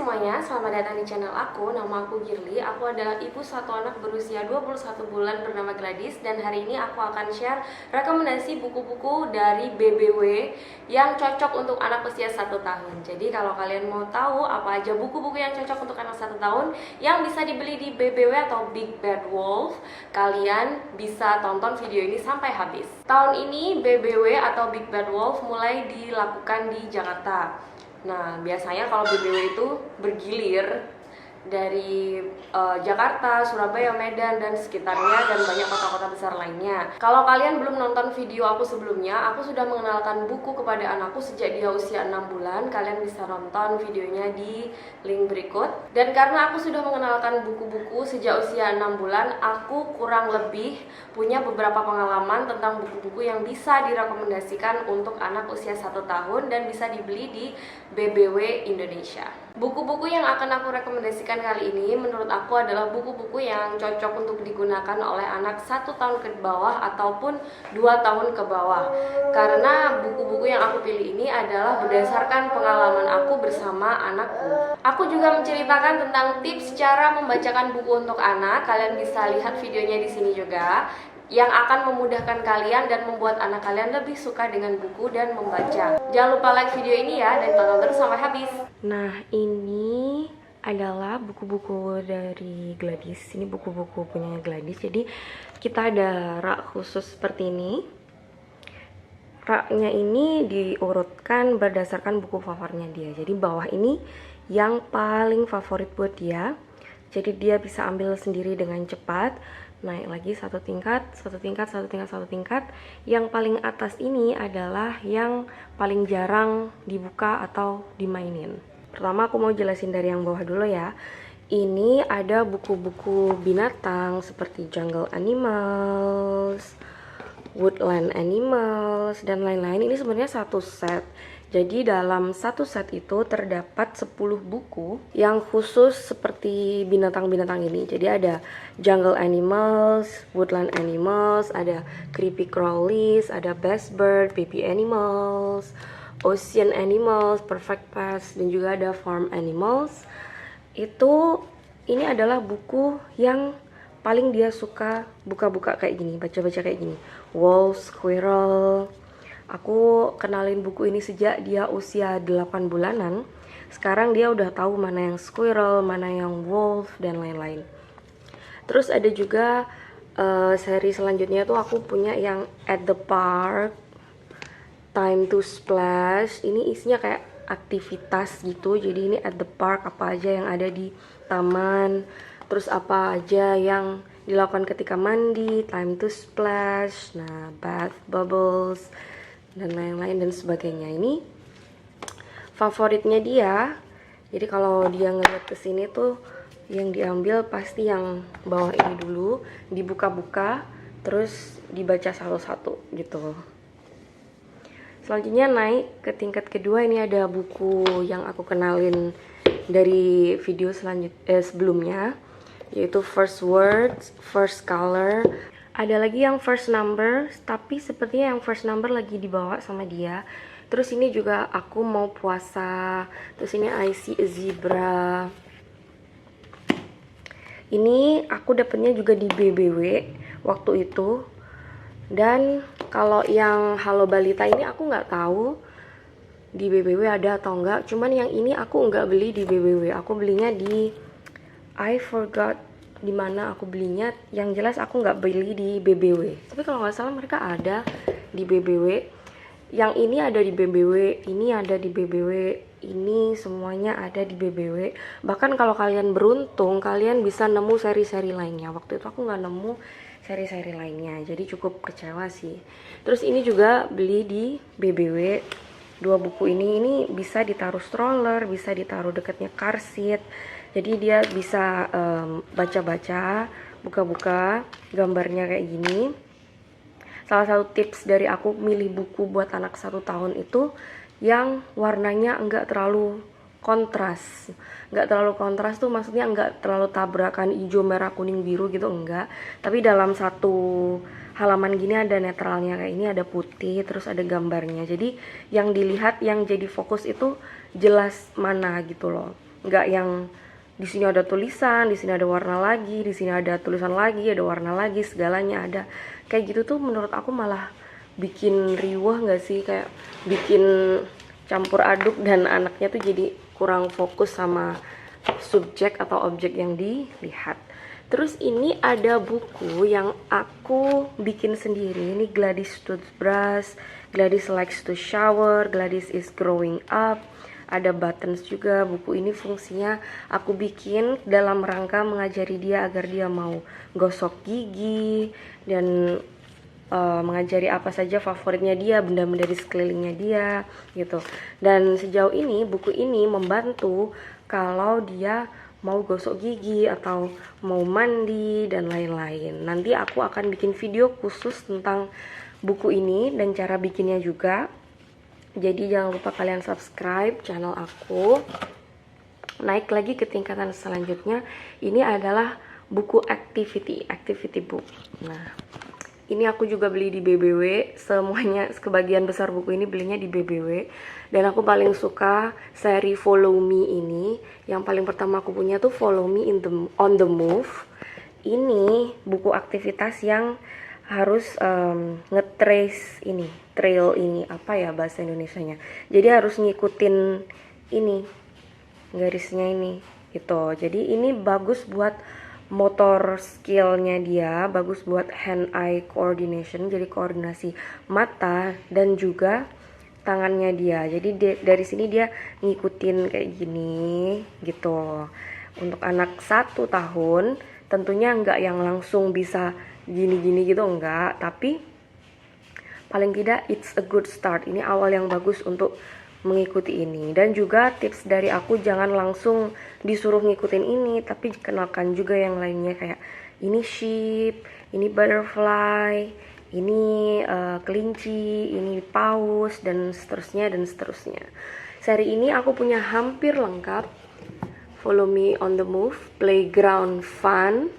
semuanya, selamat datang di channel aku. Nama aku Girly. Aku adalah ibu satu anak berusia 21 bulan bernama Gladys. Dan hari ini aku akan share rekomendasi buku-buku dari BBW yang cocok untuk anak usia 1 tahun. Jadi kalau kalian mau tahu apa aja buku-buku yang cocok untuk anak 1 tahun yang bisa dibeli di BBW atau Big Bad Wolf, kalian bisa tonton video ini sampai habis. Tahun ini BBW atau Big Bad Wolf mulai dilakukan di Jakarta. Nah, biasanya kalau BBW itu bergilir dari Jakarta, Surabaya, Medan, dan sekitarnya, dan banyak kota-kota besar lainnya. Kalau kalian belum nonton video aku sebelumnya, aku sudah mengenalkan buku kepada anakku sejak dia usia 6 bulan. Kalian bisa nonton videonya di link berikut. Dan karena aku sudah mengenalkan buku-buku sejak usia 6 bulan, aku kurang lebih punya beberapa pengalaman tentang buku-buku yang bisa direkomendasikan untuk anak usia 1 tahun dan bisa dibeli di BBW Indonesia. Buku-buku yang akan aku rekomendasikan kali ini menurut aku adalah buku-buku yang cocok untuk digunakan oleh anak 1 tahun ke bawah ataupun 2 tahun ke bawah. Karena buku-buku yang aku pilih ini adalah berdasarkan pengalaman aku bersama anakku. Aku juga menceritakan tentang tips cara membacakan buku untuk anak. Kalian bisa lihat videonya di sini juga, yang akan memudahkan kalian dan membuat anak kalian lebih suka dengan buku dan membaca. Jangan lupa like video ini ya, dan tonton terus sampai habis. Nah, ini adalah buku-buku dari Gladys. Ini buku-buku punya Gladys. Jadi kita ada rak khusus seperti ini. Raknya ini diurutkan berdasarkan buku favoritnya dia. Jadi bawah ini yang paling favorit buat dia. Jadi dia bisa ambil sendiri dengan cepat. Naik lagi satu tingkat. Yang paling atas ini adalah yang paling jarang dibuka atau dimainin. Pertama aku mau jelasin dari yang bawah dulu ya. Ini ada buku-buku binatang seperti Jungle Animals, Woodland Animals, dan lain-lain. Ini sebenarnya satu set. Jadi dalam satu set itu terdapat 10 buku yang khusus seperti binatang-binatang ini. Jadi ada Jungle Animals, Woodland Animals, ada Creepy Crawlies, ada Best Bird, Baby Animals, Ocean Animals, Perfect Pets, dan juga ada Farm Animals. Ini adalah buku yang paling dia suka buka-buka kayak gini, baca-baca kayak gini. Wolf, Squirrel. Aku kenalin buku ini sejak dia usia 8 bulanan. Sekarang dia udah tahu mana yang squirrel, mana yang wolf, dan lain-lain. Terus ada juga seri selanjutnya tuh aku punya yang At the Park, Time to Splash. Ini isinya kayak aktivitas gitu. Jadi ini At the Park, apa aja yang ada di taman. Terus apa aja yang dilakukan ketika mandi, Time to Splash, nah bath bubbles, dan lain-lain dan sebagainya. Ini favoritnya dia. Jadi kalau dia ngeliat kesini tuh yang diambil pasti yang bawah ini dulu, dibuka-buka terus dibaca satu-satu gitu. Selanjutnya naik ke tingkat kedua. Ini ada buku yang aku kenalin dari video sebelumnya, yaitu First Words, First Color. Ada lagi yang First Number, tapi sepertinya yang First Number lagi dibawa sama dia. Terus ini juga Aku Mau Puasa. Terus ini I See a Zebra. Ini aku dapetnya juga di BBW waktu itu. Dan kalau yang Halo Balita ini aku nggak tahu di BBW ada atau enggak. Cuman yang ini aku nggak beli di BBW. Aku belinya di I forgot dimana aku belinya. Yang jelas aku nggak beli di BBW, tapi kalau nggak salah mereka ada di BBW. Yang ini ada di BBW, ini ada di BBW, ini semuanya ada di BBW. Bahkan kalau kalian beruntung, kalian bisa nemu seri-seri lainnya. Waktu itu aku nggak nemu seri-seri lainnya, jadi cukup kecewa sih. Terus ini juga beli di BBW. Dua buku ini bisa ditaruh stroller, bisa ditaruh dekatnya car seat. Jadi dia bisa baca-baca, buka-buka, gambarnya kayak gini. Salah satu tips dari aku milih buku buat anak 1 tahun itu yang warnanya enggak terlalu kontras. Enggak terlalu kontras tuh maksudnya enggak terlalu tabrakan hijau, merah, kuning, biru gitu, enggak. Tapi dalam satu halaman gini ada netralnya kayak ini, ada putih, terus ada gambarnya. Jadi yang dilihat, yang jadi fokus itu jelas mana gitu loh. nggak yang di sini ada tulisan, di sini ada warna lagi, di sini ada tulisan lagi, ada warna lagi, segalanya ada. Kayak gitu tuh menurut aku malah bikin riwah nggak sih, kayak bikin campur aduk dan anaknya tuh jadi kurang fokus sama subjek atau objek yang dilihat. Terus ini ada buku yang aku bikin sendiri. Ini Gladys Toothbrush, Gladys Likes to Shower, Gladys is Growing Up. Ada buttons juga. Buku ini fungsinya aku bikin dalam rangka mengajari dia agar dia mau gosok gigi dan mengajari apa saja favoritnya dia, benda-benda di sekelilingnya dia gitu. Dan sejauh ini buku ini membantu kalau dia mau gosok gigi atau mau mandi dan lain-lain. Nanti aku akan bikin video khusus tentang buku ini dan cara bikinnya juga. Jadi jangan lupa kalian subscribe channel aku. Naik lagi ke tingkatan selanjutnya, ini adalah buku activity book. Nah, ini aku juga beli di BBW. Semuanya, sebagian besar buku ini belinya di BBW. Dan aku paling suka seri Follow Me ini. Yang paling pertama aku punya tuh Follow Me on the Move. Ini buku aktivitas yang harus nge-trace ini, trail ini, apa ya bahasa Indonesianya. Jadi harus ngikutin ini, garisnya ini gitu. Jadi ini bagus buat motor skillnya dia, bagus buat hand-eye coordination, jadi koordinasi mata dan juga tangannya dia. Jadi dari sini dia ngikutin kayak gini gitu. Untuk anak 1 tahun tentunya nggak yang langsung bisa gini-gini gitu, enggak, tapi paling tidak it's a good start. Ini awal yang bagus untuk mengikuti ini. Dan juga tips dari aku, jangan langsung disuruh ngikutin ini, tapi kenalkan juga yang lainnya, kayak ini sheep, ini butterfly, ini kelinci, ini paus, dan seterusnya dan seterusnya. Seri ini aku punya hampir lengkap. Follow Me on the Move, Playground Fun,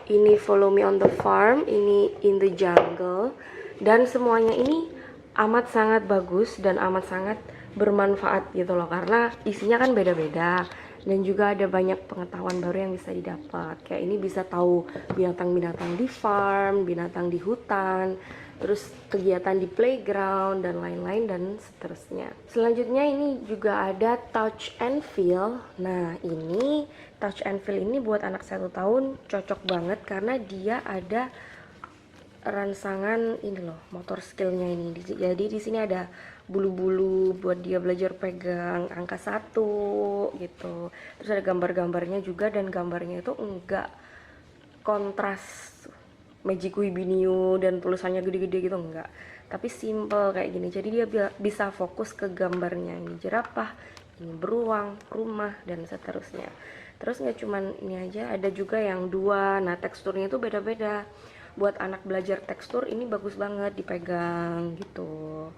ini Follow Me on the Farm, ini In the Jungle, dan semuanya ini amat sangat bagus dan amat sangat bermanfaat gitu loh, karena isinya kan beda-beda dan juga ada banyak pengetahuan baru yang bisa didapat. Kayak ini bisa tahu binatang-binatang di farm, binatang di hutan, terus kegiatan di playground dan lain-lain dan seterusnya. Selanjutnya ini juga ada Touch and Feel. Nah, ini Touch and Feel ini buat anak 1 tahun cocok banget karena dia ada rangsangan ini loh, motor skillnya ini. Jadi di sini ada bulu-bulu buat dia belajar pegang angka 1 gitu. Terus ada gambar-gambarnya juga, dan gambarnya itu enggak kontras Magic Wibinio dan tulisannya gede-gede gitu, enggak. Tapi simple kayak gini. Jadi dia bisa fokus ke gambarnya. Ini jerapah, ini beruang, rumah, dan seterusnya. Terus nggak cuman ini aja, ada juga yang 2. Nah, teksturnya itu beda-beda. Buat anak belajar tekstur ini bagus banget dipegang gitu.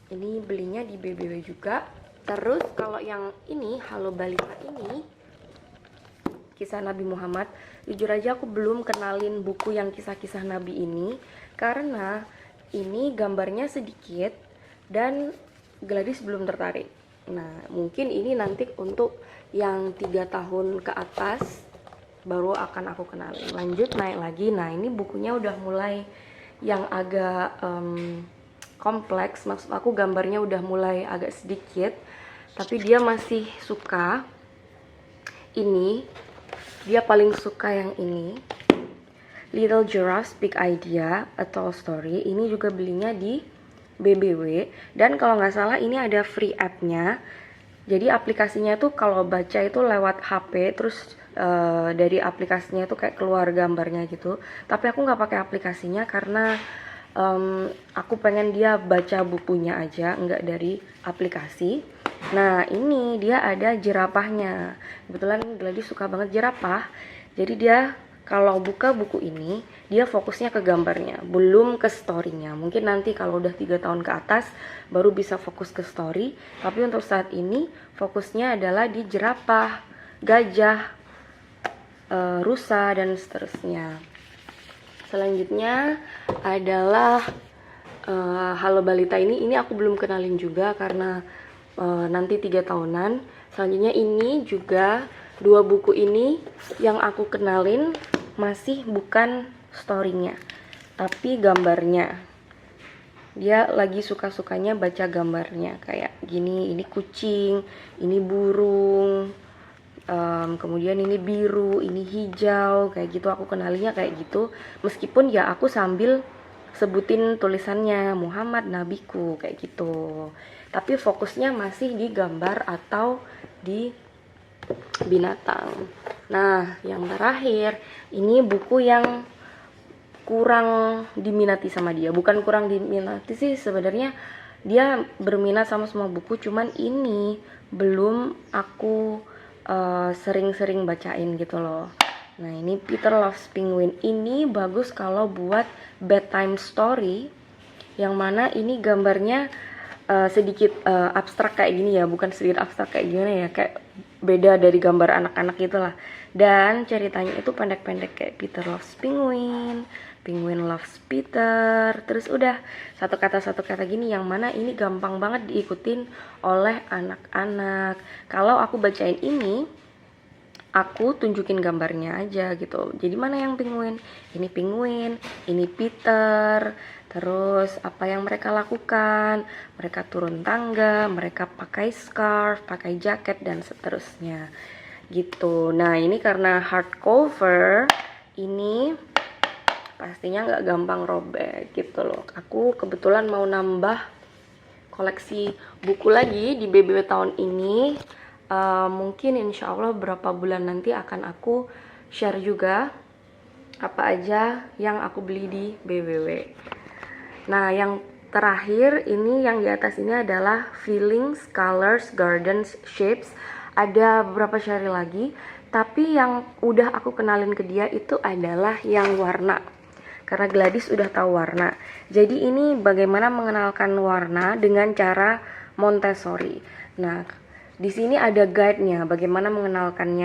Ini belinya di BBW juga. Terus kalau yang ini Halo Balita ini, Kisah Nabi Muhammad, jujur aja aku belum kenalin buku yang kisah-kisah Nabi ini karena ini gambarnya sedikit dan Gladys belum tertarik. Nah, mungkin ini nanti untuk yang 3 tahun ke atas baru akan aku kenalin. Lanjut naik lagi. Nah, ini bukunya udah mulai yang agak kompleks. Maksud aku gambarnya udah mulai agak sedikit, tapi dia masih suka ini. Dia paling suka yang ini, Little Giraffes Big Idea, A Tall Story. Ini juga belinya di BBW. Dan kalau nggak salah ini ada free app-nya. Jadi aplikasinya tuh kalau baca itu lewat HP, terus dari aplikasinya tuh kayak keluar gambarnya gitu. Tapi aku nggak pakai aplikasinya karena aku pengen dia baca bukunya aja, nggak dari aplikasi. Nah, ini dia ada jerapahnya. Kebetulan Gladys suka banget jerapah. Jadi dia kalau buka buku ini, dia fokusnya ke gambarnya, belum ke story-nya. Mungkin nanti kalau udah 3 tahun ke atas baru bisa fokus ke story. Tapi untuk saat ini fokusnya adalah di jerapah, gajah, rusa, dan seterusnya. Selanjutnya adalah Halo Balita ini aku belum kenalin juga karena nanti 3 tahunan. Selanjutnya ini juga dua buku ini yang aku kenalin masih bukan story-nya, tapi gambarnya. Dia lagi suka-sukanya baca gambarnya kayak gini, ini kucing, ini burung, kemudian ini biru, ini hijau, kayak gitu. Aku kenalinya kayak gitu, meskipun ya aku sambil sebutin tulisannya Muhammad Nabiku kayak gitu, tapi fokusnya masih di gambar atau di binatang. Nah, yang terakhir ini buku yang kurang diminati sama dia. Bukan kurang diminati sih, sebenarnya dia berminat sama semua buku, cuman ini belum aku sering-sering bacain gitu loh. Nah, ini Peter Loves Penguin. Ini bagus kalau buat bedtime story, yang mana ini gambarnya sedikit abstrak kayak gini ya, bukan sedikit abstrak kayak gimana ya, kayak beda dari gambar anak-anak gitulah. Dan ceritanya itu pendek-pendek kayak Peter Loves Penguin, Penguin Loves Peter, terus udah satu kata gini, yang mana ini gampang banget diikutin oleh anak-anak. Kalau aku bacain ini, aku tunjukin gambarnya aja gitu. Jadi mana yang penguin? Ini penguin, ini Peter. Terus apa yang mereka lakukan? Mereka turun tangga, mereka pakai scarf, pakai jaket, dan seterusnya gitu. Nah, ini karena hardcover, ini pastinya nggak gampang robek gitu loh. Aku kebetulan mau nambah koleksi buku lagi di BBW tahun ini. Mungkin insya Allah beberapa bulan nanti akan aku share juga apa aja yang aku beli di BBW. Nah, yang terakhir ini, yang di atas ini adalah Feelings, Colors, Gardens, Shapes. Ada beberapa share lagi, tapi yang udah aku kenalin ke dia itu adalah yang warna, karena Gladys udah tahu warna. Jadi ini bagaimana mengenalkan warna dengan cara Montessori. Nah, di sini ada guide-nya bagaimana mengenalkan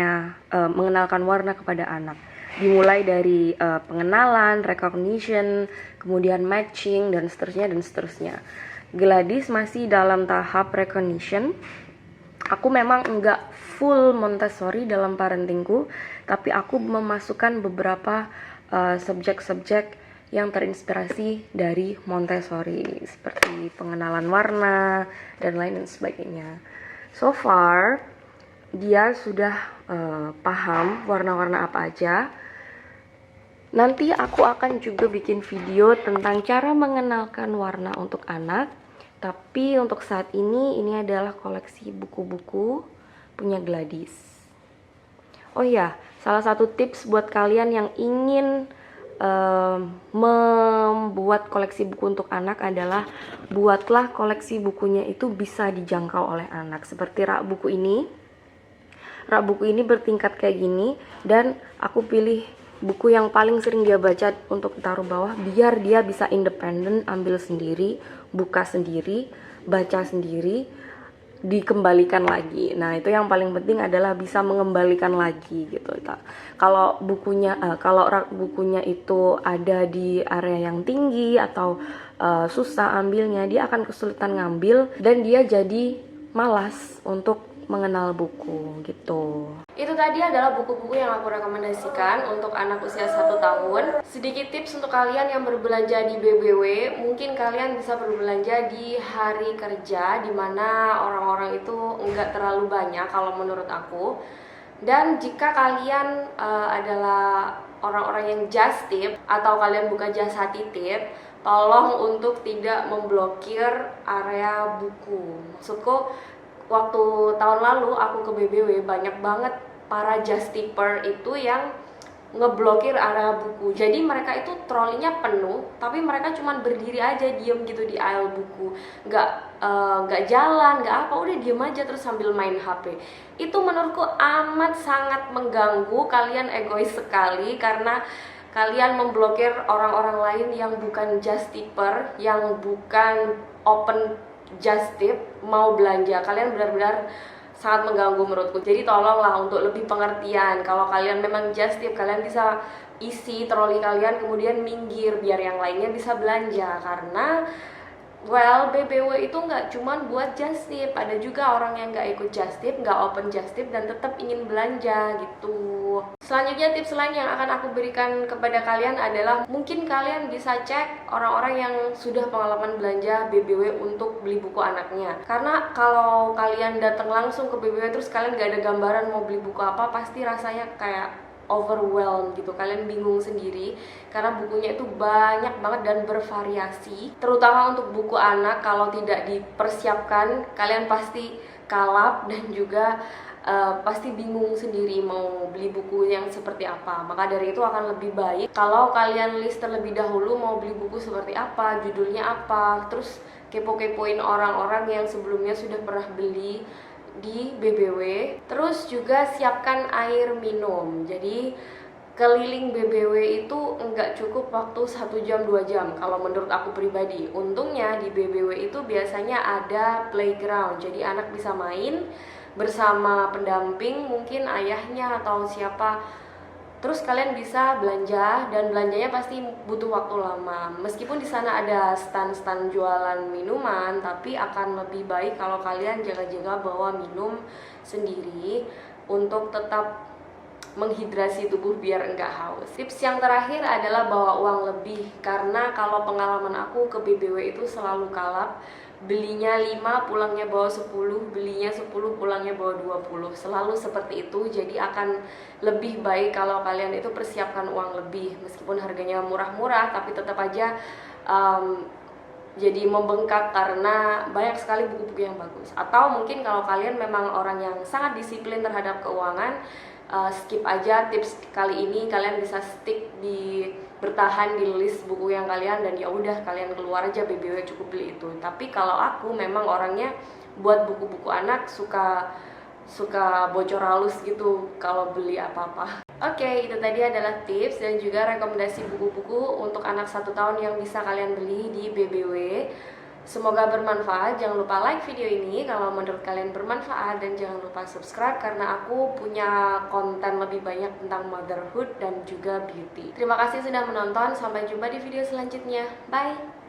warna kepada anak. Dimulai dari pengenalan, recognition, kemudian matching, dan seterusnya. Gladys masih dalam tahap recognition. Aku memang enggak full Montessori dalam parentingku, tapi aku memasukkan beberapa subjek-subjek yang terinspirasi dari Montessori, seperti pengenalan warna dan lain sebagainya. So far dia sudah paham warna-warna apa aja. Nanti aku akan juga bikin video tentang cara mengenalkan warna untuk anak. Tapi untuk saat ini adalah koleksi buku-buku punya Gladys. Oh ya, salah satu tips buat kalian yang ingin membuat koleksi buku untuk anak adalah buatlah koleksi bukunya itu bisa dijangkau oleh anak. Seperti rak buku ini. Rak buku ini bertingkat kayak gini, dan aku pilih buku yang paling sering dia baca untuk taruh bawah, biar dia bisa independen, ambil sendiri, buka sendiri, baca sendiri, dikembalikan lagi. Nah, itu yang paling penting adalah bisa mengembalikan lagi gitu. Kalau rak bukunya itu ada di area yang tinggi atau susah ambilnya, dia akan kesulitan ngambil dan dia jadi malas untuk mengenal buku gitu. Itu tadi adalah buku-buku yang aku rekomendasikan untuk anak usia 1 tahun. Sedikit tips untuk kalian yang berbelanja di BBW, mungkin kalian bisa berbelanja di hari kerja, dimana orang-orang itu enggak terlalu banyak kalau menurut aku. Dan jika kalian adalah orang-orang yang just tip atau kalian buka jasa titip, tolong untuk tidak memblokir area buku. Maksudku, waktu tahun lalu aku ke BBW, banyak banget para just tipper itu yang ngeblokir area buku. Jadi mereka itu trolinya penuh, tapi mereka cuman berdiri aja diem gitu di aisle buku, nggak jalan, nggak apa, udah diem aja terus sambil main HP. Itu menurutku amat sangat mengganggu. Kalian egois sekali karena kalian memblokir orang-orang lain yang bukan just tipper, yang bukan open just tip mau belanja. Kalian benar-benar sangat mengganggu menurutku. Jadi tolonglah untuk lebih pengertian. Kalau kalian memang just tip, kalian bisa isi troli kalian kemudian minggir biar yang lainnya bisa belanja. Karena Well, BBW itu nggak cuman buat just tip, ada juga orang yang nggak ikut just tip, nggak open just tip dan tetap ingin belanja gitu. Selanjutnya tips lain yang akan aku berikan kepada kalian adalah mungkin kalian bisa cek orang-orang yang sudah pengalaman belanja BBW untuk beli buku anaknya. Karena kalau kalian datang langsung ke BBW terus kalian nggak ada gambaran mau beli buku apa, pasti rasanya kayak overwhelmed gitu, kalian bingung sendiri karena bukunya itu banyak banget dan bervariasi. Terutama untuk buku anak, kalau tidak dipersiapkan kalian pasti kalap dan juga pasti bingung sendiri mau beli buku yang seperti apa. Maka dari itu akan lebih baik kalau kalian list terlebih dahulu mau beli buku seperti apa, judulnya apa, terus kepo-kepoin orang-orang yang sebelumnya sudah pernah beli di BBW. Terus juga siapkan air minum. Jadi keliling BBW itu enggak cukup waktu 1 jam 2 jam kalau menurut aku pribadi. Untungnya di BBW itu biasanya ada playground, jadi anak bisa main bersama pendamping, mungkin ayahnya atau siapa. Terus kalian bisa belanja, dan belanjanya pasti butuh waktu lama. Meskipun di sana ada stand-stand jualan minuman, tapi akan lebih baik kalau kalian jaga-jaga bawa minum sendiri untuk tetap menghidrasi tubuh biar enggak haus. Tips yang terakhir adalah bawa uang lebih, karena kalau pengalaman aku ke BBW itu selalu kalap. Belinya 5, pulangnya bawa 10, belinya 10, pulangnya bawa 20. Selalu seperti itu, jadi akan lebih baik kalau kalian itu persiapkan uang lebih. Meskipun harganya murah-murah, tapi tetap aja jadi membengkak karena banyak sekali buku-buku yang bagus. Atau mungkin kalau kalian memang orang yang sangat disiplin terhadap keuangan, skip aja tips kali ini, kalian bisa stick di bertahan di list buku yang kalian, dan ya udah kalian keluar aja BBW, cukup beli itu. Tapi kalau aku memang orangnya buat buku-buku anak suka bocor halus gitu kalau beli apa-apa. Oke, itu tadi adalah tips dan juga rekomendasi buku-buku untuk anak 1 tahun yang bisa kalian beli di BBW. Semoga bermanfaat. Jangan lupa like video ini kalau menurut kalian bermanfaat, dan jangan lupa subscribe karena aku punya konten lebih banyak tentang motherhood dan juga beauty. Terima kasih sudah menonton, sampai jumpa di video selanjutnya. Bye!